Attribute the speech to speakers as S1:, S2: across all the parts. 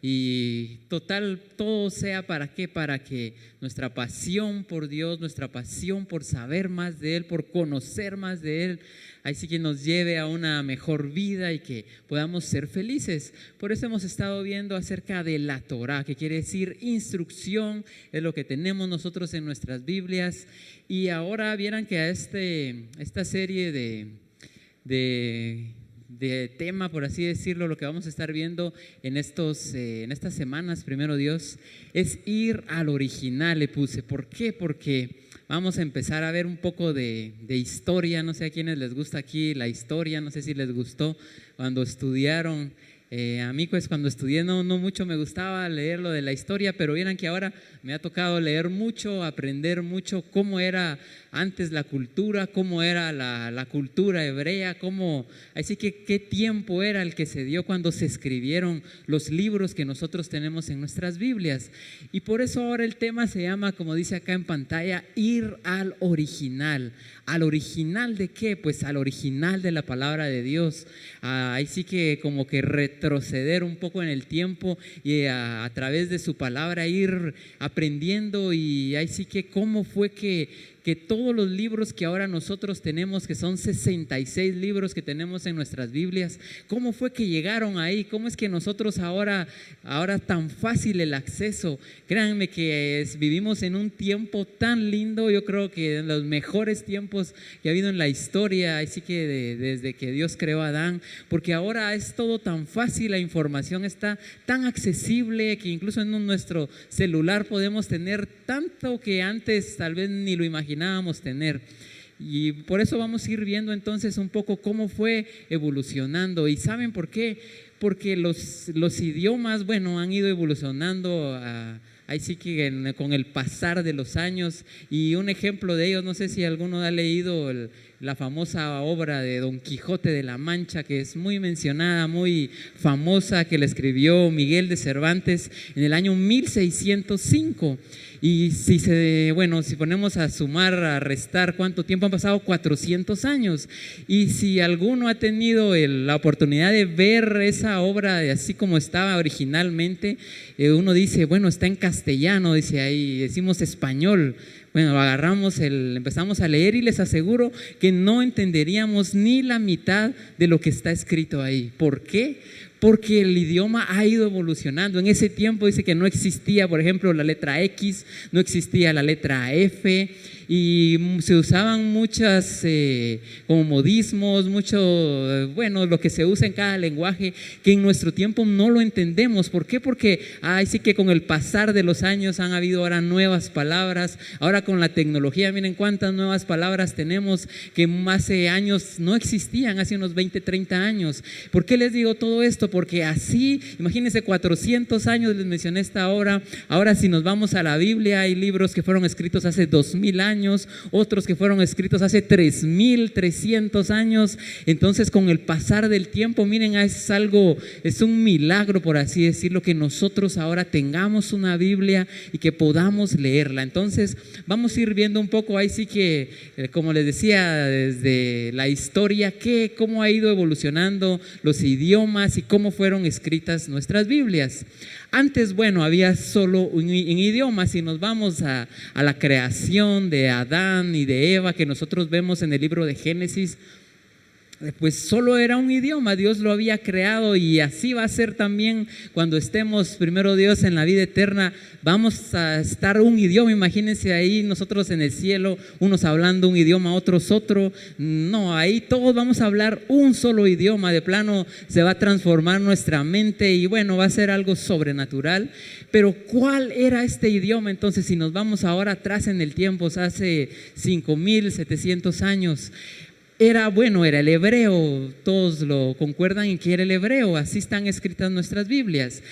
S1: Y total, todo sea ¿para qué? Para que nuestra pasión por Dios, nuestra pasión por saber más de Él, por conocer más de Él, ahí sí que nos lleve a una mejor vida y que podamos ser felices. Por eso hemos estado viendo acerca de la Torá, que quiere decir instrucción, es lo que tenemos nosotros en nuestras Biblias. Y ahora vieran que a esta serie de tema, por así decirlo, lo que vamos a estar viendo en estas semanas, primero Dios, es ir al original, le puse. ¿Por qué? Porque vamos a empezar a ver un poco de historia. No sé a quiénes les gusta aquí la historia, no sé si les gustó cuando estudiaron. A mí pues cuando estudié no mucho me gustaba leer lo de la historia, pero vieran que ahora me ha tocado leer mucho, aprender mucho cómo era antes la cultura, cómo era la cultura hebrea, así que qué tiempo era el que se dio cuando se escribieron los libros que nosotros tenemos en nuestras Biblias. Y por eso ahora el tema se llama, como dice acá en pantalla, ir al original. ¿Al original de qué? Pues al original de la palabra de Dios. Ahí sí que como que retroceder un poco en el tiempo y a través de su palabra ir aprendiendo. Y ahí sí que cómo fue que todos los libros que ahora nosotros tenemos, que son 66 libros que tenemos en nuestras Biblias, ¿cómo fue que llegaron ahí? ¿Cómo es que nosotros ahora tan fácil el acceso? Créanme que vivimos en un tiempo tan lindo, yo creo que en los mejores tiempos que ha habido en la historia, así que desde que Dios creó a Adán, porque ahora es todo tan fácil, la información está tan accesible que incluso en nuestro celular podemos tener tanto que antes tal vez ni lo imaginábamos tener. Y por eso vamos a ir viendo entonces un poco cómo fue evolucionando. ¿Y saben por qué? Porque los idiomas, bueno, han ido evolucionando ahí sí que con el pasar de los años. Y un ejemplo de ellos, no sé si alguno ha leído la famosa obra de Don Quijote de la Mancha, que es muy mencionada, muy famosa, que la escribió Miguel de Cervantes en el año 1605. Y si ponemos a sumar, a restar, ¿cuánto tiempo han pasado? 400 años. Y si alguno ha tenido la oportunidad de ver esa obra así como estaba originalmente, uno dice, bueno, está en castellano, dice ahí, decimos español. Bueno, lo agarramos, empezamos a leer y les aseguro que no entenderíamos ni la mitad de lo que está escrito ahí. ¿Por qué? Porque el idioma ha ido evolucionando. En ese tiempo dice que no existía, por ejemplo, la letra X, no existía la letra F, y se usaban muchas como modismos, lo que se usa en cada lenguaje, que en nuestro tiempo no lo entendemos. ¿Por qué? Porque sí que con el pasar de los años han habido ahora nuevas palabras. Ahora con la tecnología, miren cuántas nuevas palabras tenemos que hace años no existían, hace unos 20, 30 años. ¿Por qué les digo todo esto? Porque así, imagínense, 400 años les mencioné esta obra. Ahora si nos vamos a la Biblia, hay libros que fueron escritos hace 2000 años, otros que fueron escritos hace 3300 años. Entonces con el pasar del tiempo, miren, es un milagro, por así decirlo, que nosotros ahora tengamos una Biblia y que podamos leerla. Entonces vamos a ir viendo un poco ahí sí que, como les decía, desde la historia, cómo ha ido evolucionando los idiomas y cómo fueron escritas nuestras Biblias. Antes, había solo un idioma. Si nos vamos a la creación de Adán y de Eva, que nosotros vemos en el libro de Génesis, pues solo era un idioma. Dios lo había creado, y así va a ser también cuando estemos, primero Dios, en la vida eterna. Vamos a estar un idioma. Imagínense ahí nosotros en el cielo, unos hablando un idioma, otros otro. No, ahí todos vamos a hablar un solo idioma. De plano se va a transformar nuestra mente y va a ser algo sobrenatural. Pero ¿cuál era este idioma? Entonces, si nos vamos ahora atrás en el tiempo, hace 5700 años, era el hebreo. Todos lo concuerdan en que era el hebreo. Así están escritas nuestras Biblias.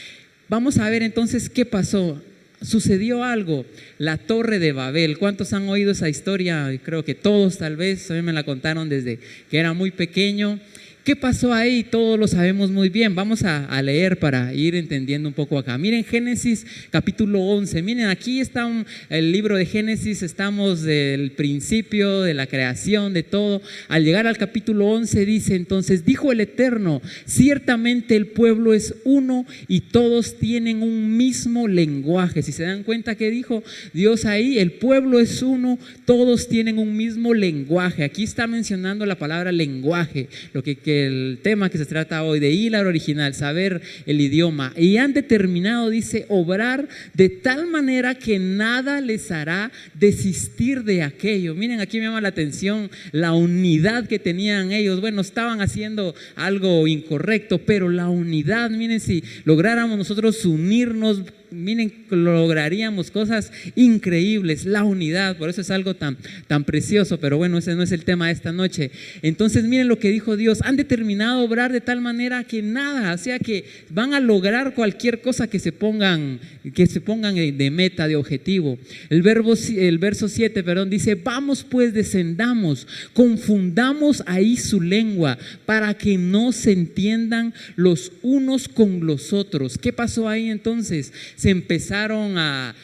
S1: Vamos a ver entonces qué pasó. Sucedió algo, la Torre de Babel. ¿Cuántos han oído esa historia? Creo que todos, tal vez. A mí me la contaron desde que era muy pequeño. ¿Qué pasó ahí? Todos lo sabemos muy bien. Vamos a leer para ir entendiendo un poco acá. Miren Génesis capítulo 11. Miren, aquí está el libro de Génesis. Estamos del principio de la creación, de todo. Al llegar al capítulo 11 dice: entonces dijo el Eterno, ciertamente el pueblo es uno y todos tienen un mismo lenguaje. Si se dan cuenta que dijo Dios ahí, el pueblo es uno, todos tienen un mismo lenguaje. Aquí está mencionando la palabra lenguaje, lo que el tema que se trata hoy, de hilar original, saber el idioma. Y han determinado, dice, obrar de tal manera que nada les hará desistir de aquello. Miren, aquí me llama la atención la unidad que tenían ellos. Bueno, estaban haciendo algo incorrecto, pero la unidad, miren, si lográramos nosotros unirnos, miren, lograríamos cosas increíbles, la unidad. Por eso es algo tan precioso, pero bueno, ese no es el tema de esta noche. Entonces miren lo que dijo Dios: han determinado obrar de tal manera que nada, o sea que van a lograr cualquier cosa que se pongan de meta, de objetivo. El verso 7, dice: vamos pues, descendamos, confundamos ahí su lengua, para que no se entiendan los unos con los otros. ¿Qué pasó ahí entonces? Se empezaron a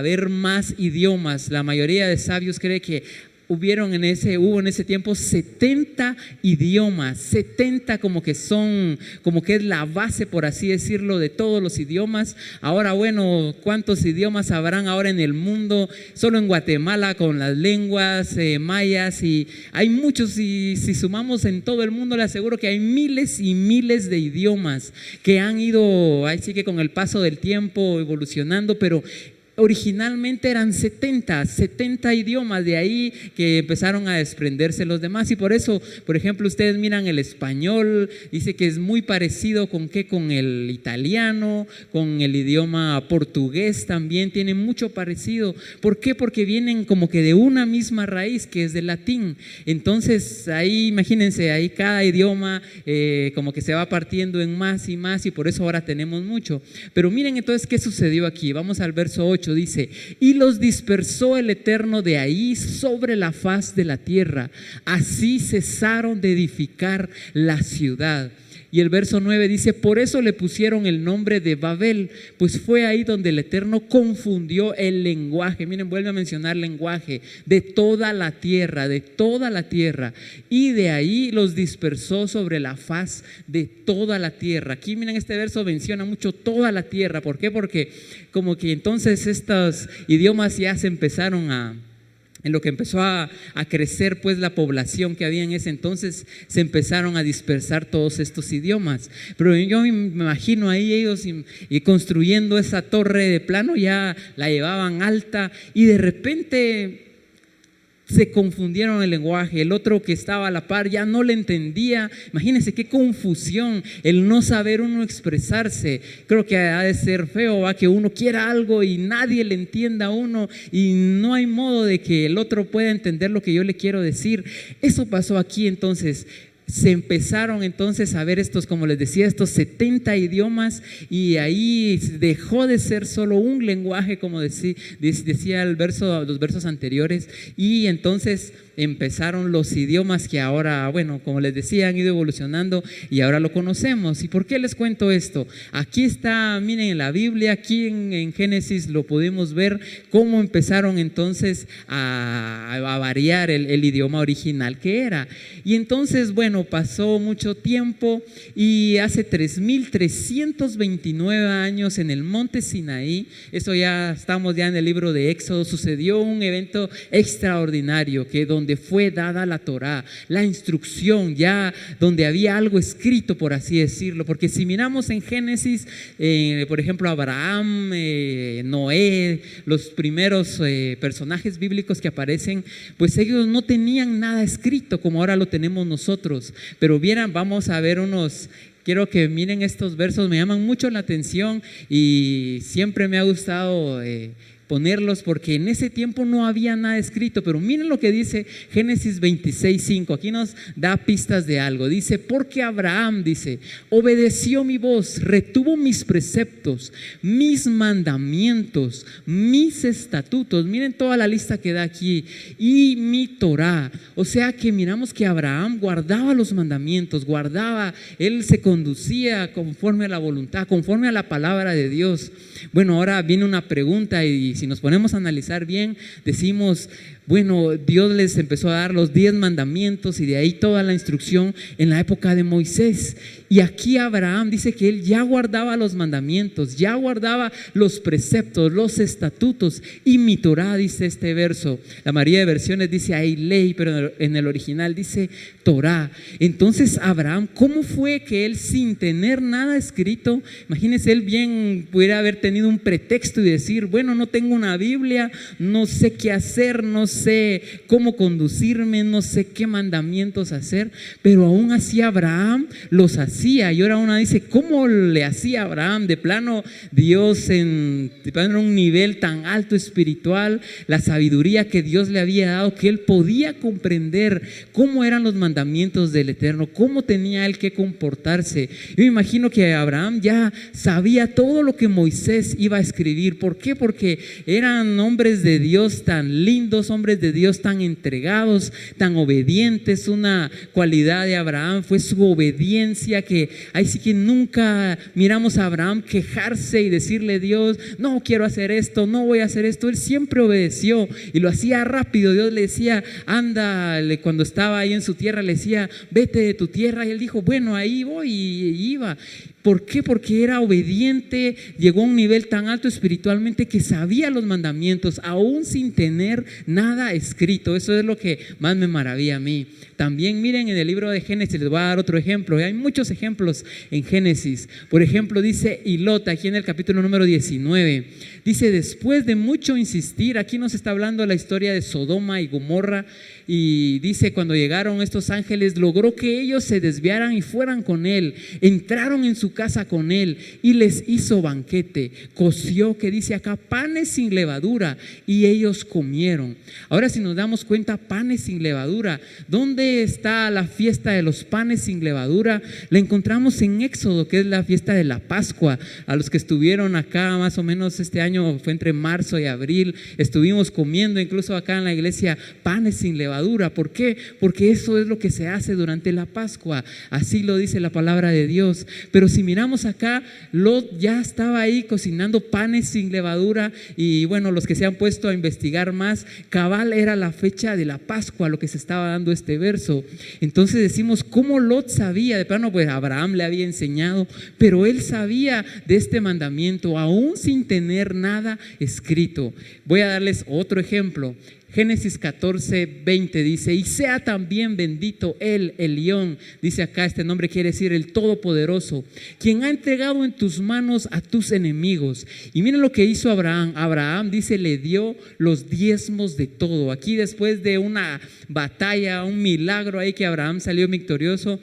S1: ver más idiomas. La mayoría de sabios cree que hubo en ese tiempo 70 idiomas, 70 como que es la base, por así decirlo, de todos los idiomas. Ahora, bueno, ¿cuántos idiomas habrán ahora en el mundo? Solo en Guatemala con las lenguas mayas, y hay muchos, y si sumamos en todo el mundo, le aseguro que hay miles y miles de idiomas que han ido, así que con el paso del tiempo evolucionando, pero originalmente eran 70 idiomas, de ahí que empezaron a desprenderse los demás. Y por eso, por ejemplo, ustedes miran el español, dice que es muy parecido con el italiano, con el idioma portugués también tiene mucho parecido. ¿Por qué? Porque vienen como que de una misma raíz, que es del latín. Entonces ahí, imagínense, ahí cada idioma como que se va partiendo en más y más, y por eso ahora tenemos mucho. Pero miren entonces qué sucedió aquí. Vamos al verso 8. Dice: y los dispersó el Eterno de ahí sobre la faz de la tierra, así cesaron de edificar la ciudad. Y el verso 9 dice: por eso le pusieron el nombre de Babel, pues fue ahí donde el Eterno confundió el lenguaje. Miren, vuelve a mencionar lenguaje, de toda la tierra, y de ahí los dispersó sobre la faz de toda la tierra. Aquí miren, este verso menciona mucho toda la tierra. ¿Por qué? Porque como que entonces estos idiomas ya se empezaron en lo que empezó a crecer pues la población que había en ese entonces, se empezaron a dispersar todos estos idiomas. Pero yo me imagino ahí ellos y construyendo esa torre de plano, ya la llevaban alta, y de repente se confundieron el lenguaje. El otro que estaba a la par ya no le entendía. Imagínense qué confusión, el no saber uno expresarse. Creo que ha de ser feo, que uno quiera algo y nadie le entienda a uno, y no hay modo de que el otro pueda entender lo que yo le quiero decir. Eso pasó aquí. Entonces se empezaron entonces a ver estos, como les decía, estos 70 idiomas, y ahí dejó de ser solo un lenguaje, como decía los versos anteriores, y entonces empezaron los idiomas que ahora, bueno, como les decía, han ido evolucionando y ahora lo conocemos. ¿Y por qué les cuento esto? Aquí está, miren, en la Biblia, aquí en Génesis lo podemos ver cómo empezaron entonces a variar el idioma original que era. Y entonces, bueno, pasó mucho tiempo, y hace 3329 años en el monte Sinaí, eso ya estamos ya en el libro de Éxodo, sucedió un evento extraordinario, que donde fue dada la Torá, la instrucción, ya donde había algo escrito, por así decirlo. Porque si miramos en Génesis, por ejemplo, Abraham, Noé, los primeros personajes bíblicos que aparecen, pues ellos no tenían nada escrito como ahora lo tenemos nosotros. Pero vamos a ver quiero que miren estos versos, me llaman mucho la atención y siempre me ha gustado ponerlos porque en ese tiempo no había nada escrito. Pero miren lo que dice Génesis 26:5. Aquí nos da pistas de algo. Dice: porque Abraham, dice, obedeció mi voz, retuvo mis preceptos, mis mandamientos, mis estatutos. Miren toda la lista que da aquí. Y mi Torá. O sea que miramos que Abraham guardaba los mandamientos, él se conducía conforme a la voluntad, conforme a la palabra de Dios. Bueno, ahora viene una pregunta, y si nos ponemos a analizar bien, decimos: bueno, Dios les empezó a dar los 10 mandamientos y de ahí toda la instrucción en la época de Moisés. Y aquí Abraham dice que él ya guardaba los mandamientos, ya guardaba los preceptos, los estatutos. Y mi Torá, dice este verso. La mayoría de versiones dice ahí ley, pero en el original dice Torá. Entonces Abraham, ¿cómo fue que él, sin tener nada escrito, imagínense, él bien pudiera haber tenido un pretexto y decir: bueno, no tengo una Biblia, no sé qué hacer, no sé cómo conducirme, no sé qué mandamientos hacer, pero aún así Abraham los hacía. Y ahora una dice: ¿cómo le hacía Abraham? De plano, Dios en un nivel tan alto espiritual, la sabiduría que Dios le había dado, que él podía comprender cómo eran los mandamientos del Eterno, cómo tenía él que comportarse. Yo me imagino que Abraham ya sabía todo lo que Moisés iba a escribir. ¿Por qué? Porque eran hombres de Dios tan lindos, hombres de Dios tan entregados, tan obedientes. Una cualidad de Abraham fue su obediencia, que ahí sí que nunca miramos a Abraham quejarse y decirle a Dios: no quiero hacer esto, no voy a hacer esto. Él siempre obedeció y lo hacía rápido. Dios le decía: anda, cuando estaba ahí en su tierra le decía: vete de tu tierra, y él dijo: bueno, ahí voy, y iba. ¿Por qué? Porque era obediente, llegó a un nivel tan alto espiritualmente que sabía los mandamientos, aún sin tener nada escrito. Eso es lo que más me maravilla a mí. También miren en el libro de Génesis, les voy a dar otro ejemplo. Hay muchos ejemplos en Génesis. Por ejemplo, dice Lot, aquí en el capítulo número 19. Dice: después de mucho insistir, aquí nos está hablando la historia de Sodoma y Gomorra. Y dice: cuando llegaron estos ángeles, logró que ellos se desviaran y fueran con él. Entraron en su casa con él y les hizo banquete. Coció, que dice acá, panes sin levadura, y ellos comieron. Ahora, si nos damos cuenta, panes sin levadura, ¿dónde está la fiesta de los panes sin levadura? La encontramos en Éxodo, que es la fiesta de la Pascua. A los que estuvieron acá más o menos este año, fue entre marzo y abril, estuvimos comiendo incluso acá en la iglesia panes sin levadura. ¿Por qué? Porque eso es lo que se hace durante la Pascua. Así lo dice la palabra de Dios. Pero si miramos acá, Lot ya estaba ahí cocinando panes sin levadura. Y bueno, los que se han puesto a investigar más, cabal era la fecha de la Pascua, lo que se estaba dando este verso. Entonces decimos: ¿cómo Lot sabía? De plano, pues Abraham le había enseñado, pero él sabía de este mandamiento aún sin tener nada escrito. Voy a darles otro ejemplo. Génesis 14:20 dice: y sea también bendito el Elión, dice acá, este nombre quiere decir el Todopoderoso, quien ha entregado en tus manos a tus enemigos. Y miren lo que hizo Abraham. Abraham, dice, le dio los diezmos de todo. Aquí, después de una batalla, un milagro ahí que Abraham salió victorioso,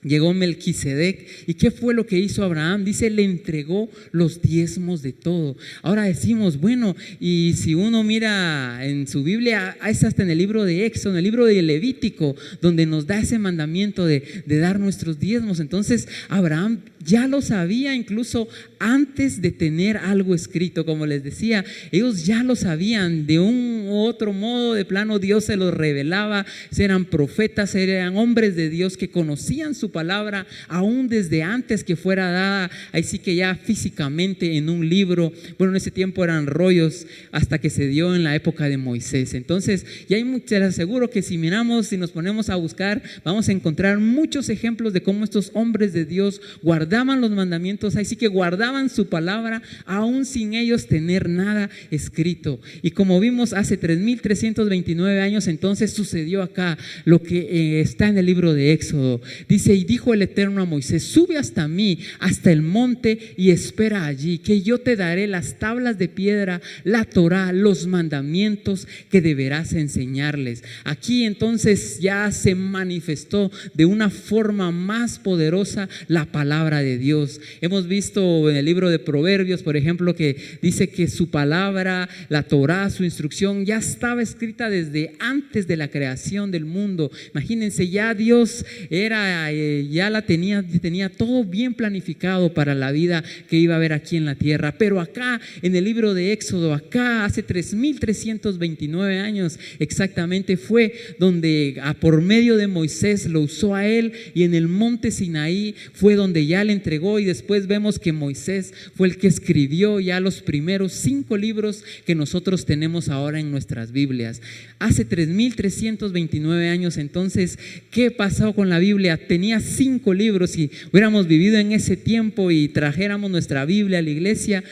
S1: llegó Melquisedec. ¿Y qué fue lo que hizo Abraham? Dice: le entregó los diezmos de todo. Ahora decimos: bueno, y si uno mira en su Biblia, es hasta en el libro de Éxodo, en el libro de Levítico, donde nos da ese mandamiento de dar nuestros diezmos. Entonces Abraham ya lo sabía incluso antes de tener algo escrito. Como les decía, ellos ya lo sabían de un u otro modo. De plano, Dios se los revelaba. Eran profetas, eran hombres de Dios que conocían su palabra aún desde antes que fuera dada, ahí sí que ya físicamente en un libro. Bueno, en ese tiempo eran rollos, hasta que se dio en la época de Moisés. Entonces, ya hay mucho, les aseguro que si miramos, si nos ponemos a buscar, vamos a encontrar muchos ejemplos de cómo estos hombres de Dios guardaban los mandamientos, ahí sí que guardaban su palabra aún sin ellos tener nada escrito. Y como vimos hace 3,329 años, entonces sucedió acá lo que está en el libro de Éxodo. Dice: y dijo el Eterno a Moisés: sube hasta mí, hasta el monte, y espera allí, que yo te daré las tablas de piedra, la Torá, los mandamientos que deberás enseñarles. Aquí entonces ya se manifestó de una forma más poderosa la palabra de Dios. Hemos visto en el libro de Proverbios, por ejemplo, que dice que su palabra, la Torá, su instrucción ya estaba escrita desde antes de la creación del mundo. Imagínense, ya Dios ya tenía todo bien planificado para la vida que iba a haber aquí en la tierra. Pero acá en el libro de Éxodo, acá hace 3329 años exactamente, fue donde por medio de Moisés lo usó a él, y en el monte Sinaí fue donde ya le entregó. Y después vemos que Moisés fue el que escribió ya los primeros 5 libros que nosotros tenemos ahora en nuestras Biblias. Hace 3329 años, entonces, ¿qué pasó con la Biblia? Tenía 5 libros. Si hubiéramos vivido en ese tiempo y trajéramos nuestra Biblia a la iglesia,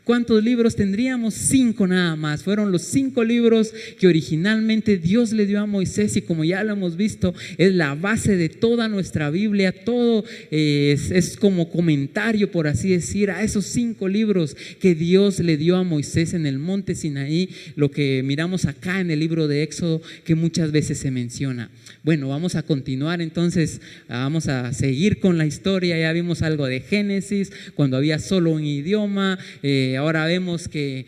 S1: ¿cuántos libros tendríamos? 5 nada más. Fueron los 5 libros que originalmente Dios le dio a Moisés, y como ya lo hemos visto, es la base de toda nuestra Biblia. Todo es como comentario, por así decir, a esos 5 libros que Dios le dio a Moisés en el monte Sinaí, lo que miramos acá en el libro de Éxodo, que muchas veces se menciona. Bueno, vamos a continuar entonces, vamos a seguir con la historia. Ya vimos algo de Génesis, cuando había solo un idioma. Ahora vemos que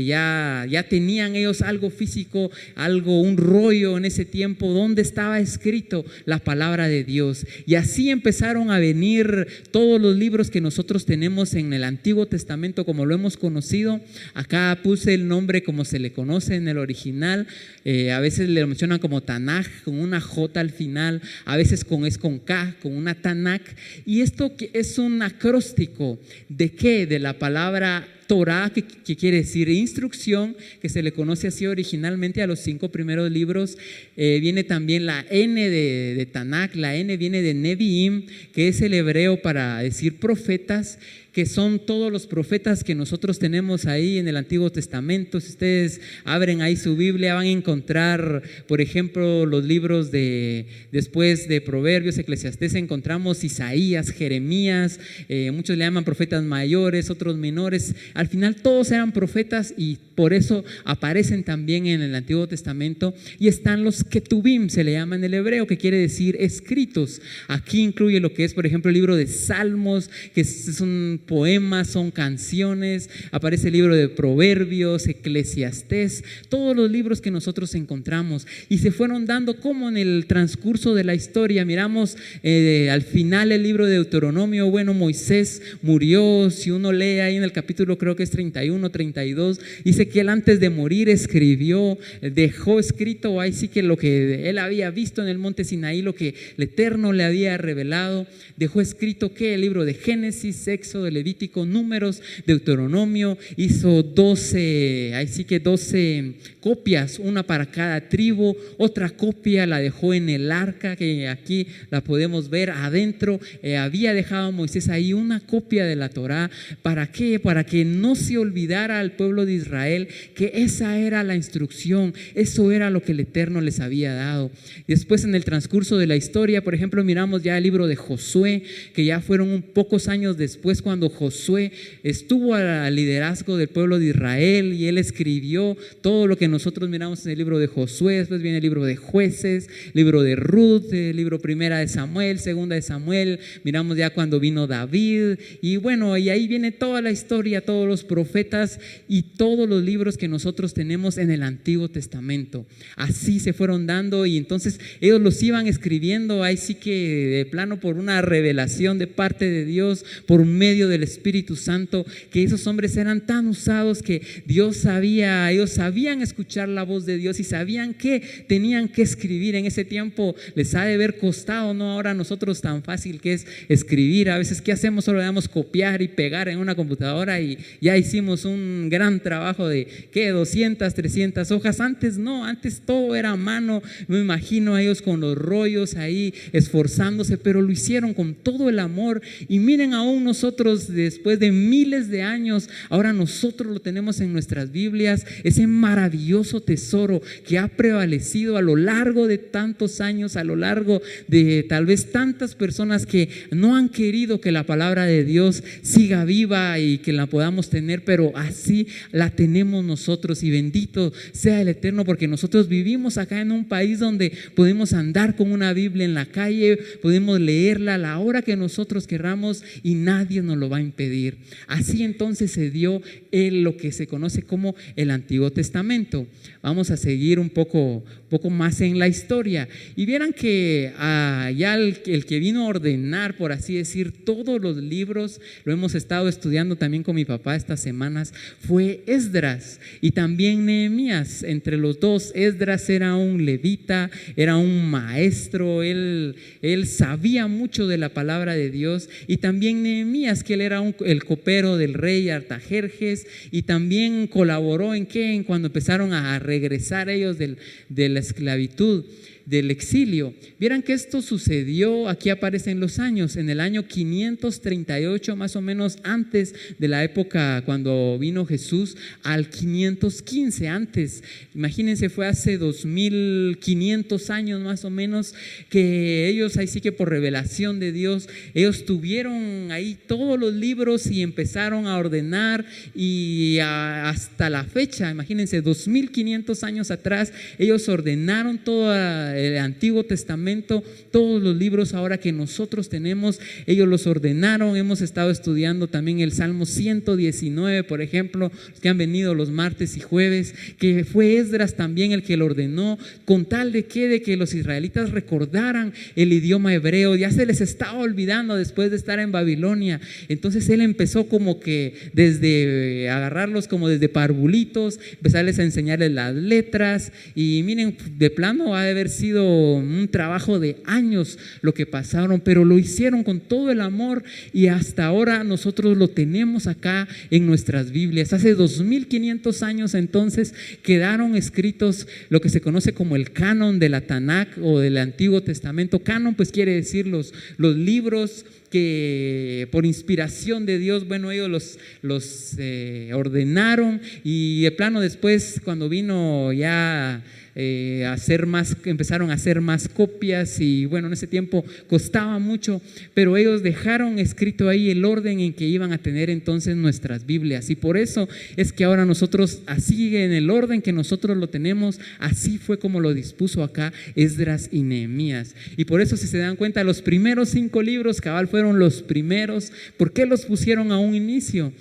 S1: ya tenían ellos algo físico, un rollo en ese tiempo donde estaba escrito la palabra de Dios. Y así empezaron a venir todos los libros que nosotros tenemos en el Antiguo Testamento como lo hemos conocido. Acá puse el nombre como se le conoce en el original. A veces le mencionan como Tanaj, con una J al final, a veces es con K, con una Tanakh. Y esto es un acróstico ¿de qué? De la palabra Torah, que quiere decir instrucción, que se le conoce así originalmente a los 5 primeros libros. Viene también la N de Tanakh. La N viene de Neviim, que es el hebreo para decir profetas, que son todos los profetas que nosotros tenemos ahí en el Antiguo Testamento. Si ustedes abren ahí su Biblia, van a encontrar, por ejemplo, los libros después de Proverbios, Eclesiastés, encontramos Isaías, Jeremías. Muchos le llaman profetas mayores, otros menores. Al final todos eran profetas, y por eso aparecen también en el Antiguo Testamento. Y están los Ketubim, se le llama en el hebreo, que quiere decir escritos. Aquí incluye lo que es, por ejemplo, el libro de Salmos, que son poemas, son canciones. Aparece el libro de Proverbios, Eclesiastés, todos los libros que nosotros encontramos, y se fueron dando como en el transcurso de la historia. Miramos al final el libro de Deuteronomio. Bueno, Moisés murió. Si uno lee ahí en el capítulo, creo que es 31, 32, dice que él antes de morir escribió, dejó escrito ahí sí que lo que él había visto en el monte Sinaí, lo que el Eterno le había revelado. Dejó escrito que el libro de Génesis, Éxodo, Levítico, Números, Deuteronomio. Hizo 12 copias, una para cada tribu. Otra copia la dejó en el arca, que aquí la podemos ver adentro. Había dejado Moisés ahí una copia de la Torá. ¿Para qué? Para que no se olvidara al pueblo de Israel que esa era la instrucción, eso era lo que el Eterno les había dado. Después, en el transcurso de la historia, por ejemplo, miramos ya el libro de Josué, que ya fueron pocos años después, cuando Josué estuvo al liderazgo del pueblo de Israel, y él escribió todo lo que nosotros miramos en el libro de Josué. Después viene el libro de Jueces, libro de Ruth, el libro primera de Samuel, segunda de Samuel. Miramos ya cuando vino David, y bueno, y ahí viene toda la historia, todos los profetas y todos los libros que nosotros tenemos en el Antiguo Testamento. Así se fueron dando, y entonces ellos los iban escribiendo ahí sí que de plano por una revelación de parte de Dios, por medio del Espíritu Santo, que esos hombres eran tan usados que ellos sabían escuchar la voz de Dios y sabían que tenían que escribir. En ese tiempo les ha de haber costado, no ahora nosotros tan fácil que es escribir. A veces, ¿qué hacemos? Solo le damos copiar y pegar en una computadora y ya hicimos un gran trabajo de 200, 300 hojas. Antes no, antes todo era a mano. Me imagino a ellos con los rollos ahí esforzándose, pero lo hicieron con todo el amor. Y miren, aún nosotros Dios después de miles de años, ahora nosotros lo tenemos en nuestras Biblias, ese maravilloso tesoro que ha prevalecido a lo largo de tantos años, a lo largo de tal vez tantas personas que no han querido que la palabra de Dios siga viva y que la podamos tener, pero así la tenemos nosotros, y bendito sea el Eterno, porque nosotros vivimos acá en un país donde podemos andar con una Biblia en la calle, podemos leerla a la hora que nosotros querramos y nadie nos lo va a impedir. Así entonces se dio lo que se conoce como el Antiguo Testamento. Vamos a seguir un poco más en la historia y vieran que ya el que vino a ordenar, por así decir, todos los libros, lo hemos estado estudiando también con mi papá estas semanas, fue Esdras y también Nehemías. Entre los dos, Esdras era un levita, era un maestro, él sabía mucho de la palabra de Dios, y también Nehemías, que él era el copero del rey Artajerjes, y también colaboró en cuando empezaron a regresar ellos de la esclavitud, del exilio. Vieran que esto sucedió, aquí aparecen los años, en el año 538 más o menos, antes de la época cuando vino Jesús, al 515 antes. Imagínense, fue hace 2500 años más o menos que ellos, ahí sí que por revelación de Dios, ellos tuvieron ahí todos los libros y empezaron a ordenar, y hasta la fecha, imagínense, 2500 años atrás, ellos ordenaron toda el Antiguo Testamento, todos los libros ahora que nosotros tenemos, ellos los ordenaron. Hemos estado estudiando también el Salmo 119, por ejemplo, que han venido los martes y jueves, que fue Esdras también el que lo ordenó, con tal de que los israelitas recordaran el idioma hebreo. Ya se les estaba olvidando después de estar en Babilonia. Entonces él empezó como que desde agarrarlos como desde parvulitos, empezarles a enseñarles las letras, y miren, de plano ha de haber sido un trabajo de años lo que pasaron, pero lo hicieron con todo el amor, y hasta ahora nosotros lo tenemos acá en nuestras Biblias. Hace 2500 años entonces quedaron escritos lo que se conoce como el canon de la Tanakh o del Antiguo Testamento. Canon pues quiere decir los libros que por inspiración de Dios, bueno, ellos los ordenaron, y de plano después cuando vino ya empezaron a hacer más copias, y bueno, en ese tiempo costaba mucho, pero ellos dejaron escrito ahí el orden en que iban a tener entonces nuestras Biblias, y por eso es que ahora nosotros, así en el orden que nosotros lo tenemos, así fue como lo dispuso acá Esdras y Nehemías. Y por eso, si se dan cuenta, los primeros 5 libros cabal fueron los primeros. ¿Por qué los pusieron a un inicio?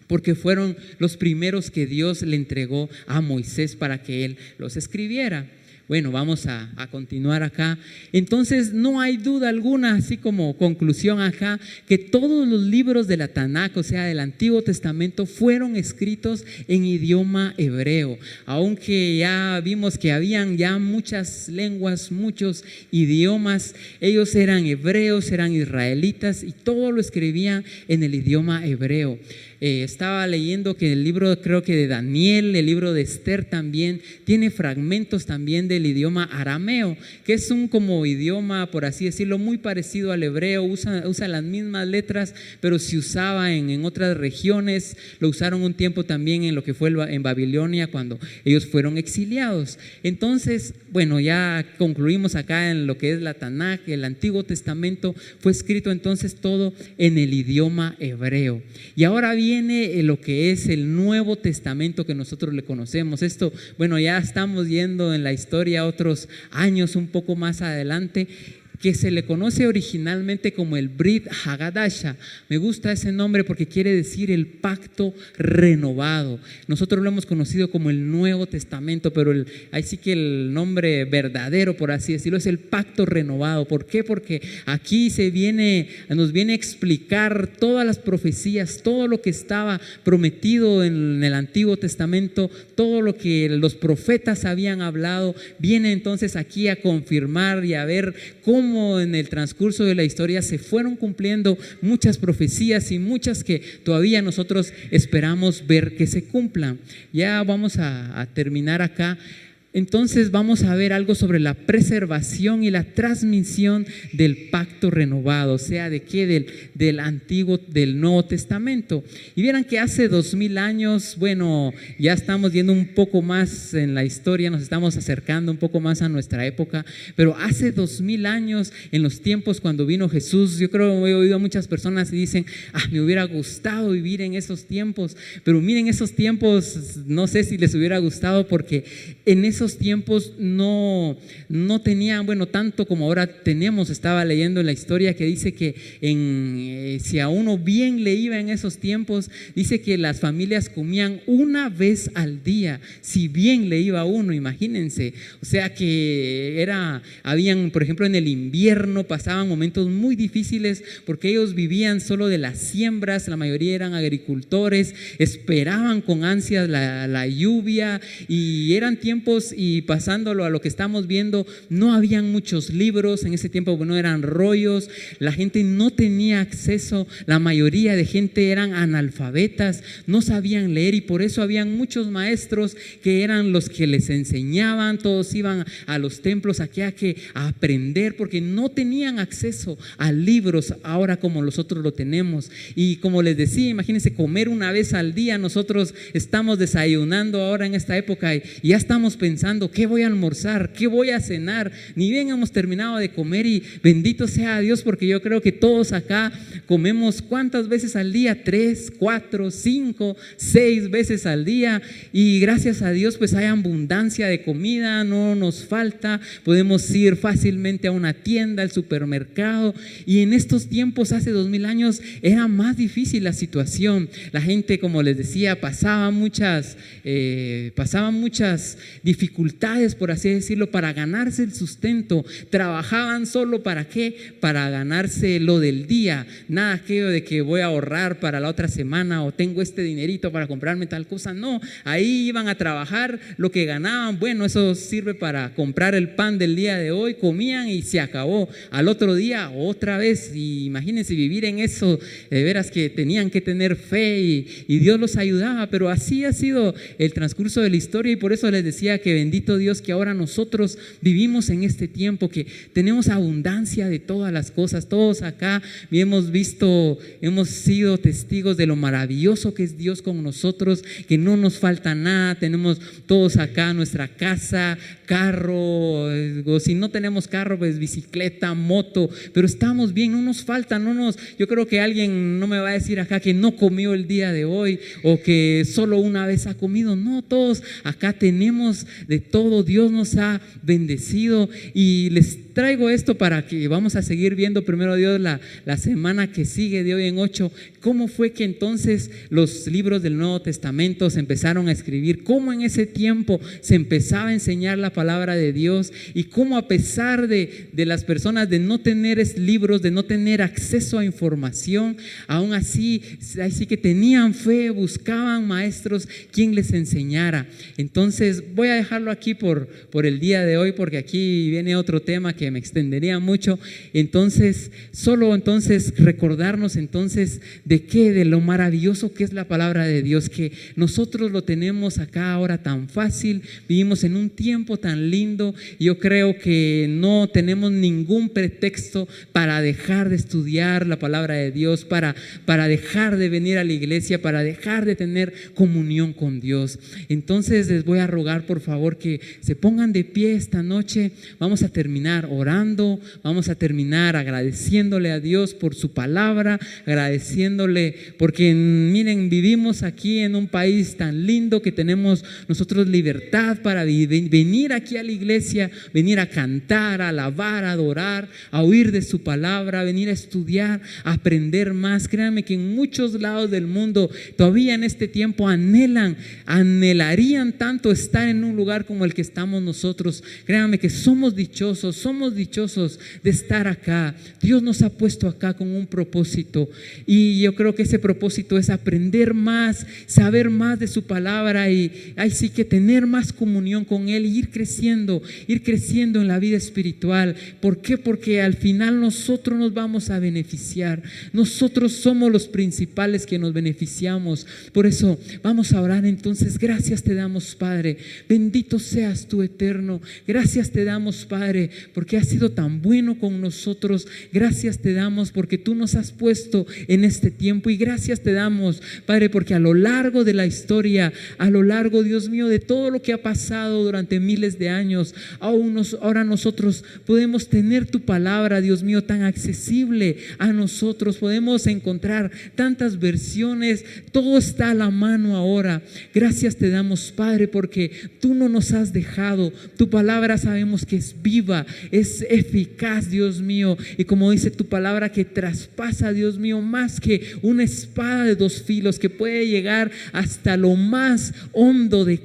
S1: Porque fueron los primeros que Dios le entregó a Moisés para que él los escribiera. Bueno, vamos a continuar acá. Entonces, no hay duda alguna, así como conclusión acá, que todos los libros de la Tanakh, o sea, del Antiguo Testamento, fueron escritos en idioma hebreo. Aunque ya vimos que habían ya muchas lenguas, muchos idiomas, ellos eran hebreos, eran israelitas, y todo lo escribían en el idioma hebreo. Estaba leyendo que el libro, creo que de Daniel, el libro de Esther también tiene fragmentos también del idioma arameo, que es un como idioma, por así decirlo, muy parecido al hebreo. Usa las mismas letras, pero se usaba en otras regiones. Lo usaron un tiempo también en lo que fue en Babilonia cuando ellos fueron exiliados. Entonces, bueno, ya concluimos acá en lo que es la Tanakh. El Antiguo Testamento fue escrito entonces todo en el idioma hebreo. Y ahora viene lo que es el Nuevo Testamento que nosotros le conocemos. Esto, bueno, ya estamos yendo en la historia otros años un poco más adelante, que se le conoce originalmente como el Brit Hagadasha. Me gusta ese nombre porque quiere decir el pacto renovado. Nosotros lo hemos conocido como el Nuevo Testamento, pero ahí sí que el nombre verdadero, por así decirlo, es el pacto renovado. ¿Por qué? Porque aquí nos viene a explicar todas las profecías, todo lo que estaba prometido en el Antiguo Testamento, todo lo que los profetas habían hablado, viene entonces aquí a confirmar y a ver cómo en el transcurso de la historia se fueron cumpliendo muchas profecías, y muchas que todavía nosotros esperamos ver que se cumplan. Ya vamos a terminar acá. Entonces vamos a ver algo sobre la preservación y la transmisión del pacto renovado, o sea, ¿de qué? Del Antiguo, del Nuevo Testamento. Y vieran que hace 2000 años, bueno, ya estamos yendo un poco más en la historia, nos estamos acercando un poco más a nuestra época, pero hace 2000 años, en los tiempos cuando vino Jesús, yo creo que he oído a muchas personas y dicen, me hubiera gustado vivir en esos tiempos, pero miren, esos tiempos, no sé si les hubiera gustado, porque en esos tiempos no tenían, bueno, tanto como ahora tenemos. Estaba leyendo en la historia que dice que si a uno bien le iba en esos tiempos, dice que las familias comían una vez al día, si bien le iba a uno, imagínense. O sea que habían, por ejemplo, en el invierno pasaban momentos muy difíciles porque ellos vivían solo de las siembras, la mayoría eran agricultores, esperaban con ansias la lluvia, y eran tiempos, y pasándolo a lo que estamos viendo, no habían muchos libros en ese tiempo, no eran rollos, la gente no tenía acceso, la mayoría de gente eran analfabetas, no sabían leer, y por eso habían muchos maestros que eran los que les enseñaban. Todos iban a los templos a aprender, porque no tenían acceso a libros ahora como nosotros lo tenemos. Y como les decía, imagínense comer una vez al día. Nosotros estamos desayunando ahora en esta época y ya estamos pensando, ¿qué voy a almorzar? ¿Qué voy a cenar? Ni bien hemos terminado de comer, y bendito sea Dios, porque yo creo que todos acá comemos ¿cuántas veces al día? 3, 4, 5, 6 veces al día, y gracias a Dios pues hay abundancia de comida, no nos falta, podemos ir fácilmente a una tienda, al supermercado. Y en estos tiempos, hace 2000 años, era más difícil la situación. La gente, como les decía, pasaba muchas dificultades, por así decirlo, para ganarse el sustento. Trabajaban solo ¿para qué? Para ganarse lo del día. Nada aquello de que voy a ahorrar para la otra semana, o tengo este dinerito para comprarme tal cosa. No, ahí iban a trabajar lo que ganaban. Bueno, eso sirve para comprar el pan del día de hoy, comían y se acabó. Al otro día otra vez. Y imagínense vivir en eso, de veras que tenían que tener fe, y Dios los ayudaba. Pero así ha sido el transcurso de la historia, y por eso les decía que bendito Dios que ahora nosotros vivimos en este tiempo, que tenemos abundancia de todas las cosas. Todos acá hemos sido testigos de lo maravilloso que es Dios con nosotros, que no nos falta nada. Tenemos todos acá nuestra casa, carro, o si no tenemos carro, pues bicicleta, moto, pero estamos bien, no nos falta, yo creo que alguien no me va a decir acá que no comió el día de hoy, o que solo una vez ha comido. No, todos acá tenemos de todo. Dios nos ha bendecido, y les traigo esto para que vamos a seguir viendo, primero Dios, la semana que sigue, de hoy en 8, cómo fue que entonces los libros del Nuevo Testamento se empezaron a escribir, cómo en ese tiempo se empezaba a enseñar la palabra de Dios, y cómo a pesar de las personas de no tener libros, de no tener acceso a información, aún así que tenían fe, buscaban maestros quien les enseñara. Entonces voy a dejarlo aquí por el día de hoy, porque aquí viene otro tema que me extendería mucho. Entonces recordarnos entonces de lo maravilloso que es la palabra de Dios, que nosotros lo tenemos acá ahora tan fácil, vivimos en un tiempo tan lindo. Yo creo que no tenemos ningún pretexto para dejar de estudiar la palabra de Dios, para dejar de venir a la iglesia, para dejar de tener comunión con Dios. Entonces les voy a rogar por favor que se pongan de pie esta noche. Vamos a terminar orando, vamos a terminar agradeciéndole a Dios por su palabra, agradeciéndole porque miren, vivimos aquí en un país tan lindo que tenemos nosotros libertad para venir aquí a la iglesia, venir a cantar, a alabar, a adorar, a oír de su palabra, venir a estudiar, a aprender más. Créanme que en muchos lados del mundo todavía en este tiempo anhelarían tanto estar en un lugar como el que estamos nosotros. Créanme que somos dichosos de estar acá. Dios nos ha puesto acá con un propósito, y yo creo que ese propósito es aprender más, saber más de su palabra, y sí que tener más comunión con Él, y ir creciendo en la vida espiritual. ¿Por qué? Porque al final nosotros nos vamos a beneficiar. Nosotros somos los principales que nos beneficiamos. Por eso vamos a orar entonces. Gracias te damos, Padre. Bendito Bendito seas tú, eterno. Gracias te damos, Padre, porque has sido tan bueno con nosotros. Gracias te damos porque tú nos has puesto en este tiempo. Y gracias te damos, Padre, porque a lo largo de la historia, a lo largo, Dios mío, de todo lo que ha pasado durante miles de años, ahora nosotros podemos tener tu palabra, Dios mío, tan accesible a nosotros. Podemos encontrar tantas versiones. Todo está a la mano ahora. Gracias te damos, Padre, porque tú no nos has dejado. Tu palabra sabemos que es viva, es eficaz, Dios mío, y como dice tu palabra, que traspasa, Dios mío, más que una espada de dos filos, que puede llegar hasta lo más hondo de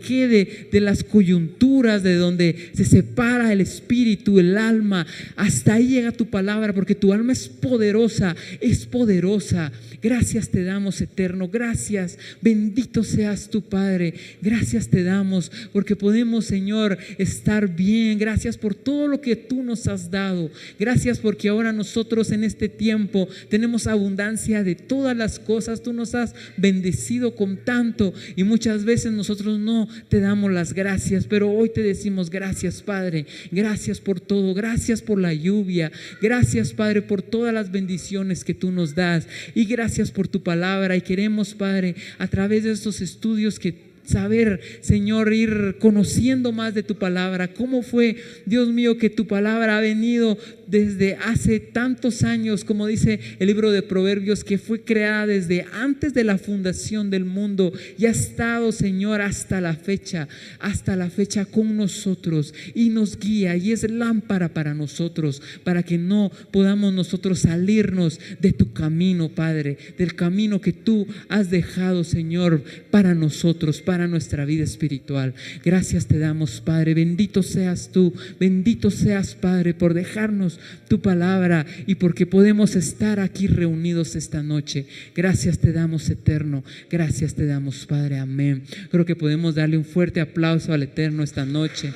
S1: las coyunturas, de donde se separa el espíritu, el alma. Hasta ahí llega tu palabra, porque tu alma es poderosa, es poderosa. Gracias te damos, eterno. Gracias, bendito seas tu Padre. Gracias te damos porque podemos, Señor, estar bien. Gracias por todo lo que tú nos has dado. Gracias porque ahora nosotros en este tiempo tenemos abundancia de todas las cosas. Tú nos has bendecido con tanto y muchas veces nosotros no te damos las gracias, pero hoy te decimos gracias, Padre. Gracias por todo. Gracias por la lluvia. Gracias, Padre, por todas las bendiciones que tú nos das, y gracias por tu palabra. Y queremos, Padre, a través de estos estudios saber, Señor, ir conociendo más de tu palabra. ¿Cómo fue, Dios mío, que tu palabra ha venido desde hace tantos años, como dice el libro de Proverbios, que fue creada desde antes de la fundación del mundo y ha estado, Señor, hasta la fecha con nosotros, y nos guía y es lámpara para nosotros, para que no podamos nosotros salirnos de tu camino, Padre, del camino que tú has dejado, Señor, para nosotros, para nuestra vida espiritual. Gracias te damos, Padre. Bendito seas tú, bendito seas, Padre, por dejarnos tu palabra y porque podemos estar aquí reunidos esta noche. Gracias te damos, eterno. Gracias te damos, Padre. Amén. Creo que podemos darle un fuerte aplauso al eterno esta noche.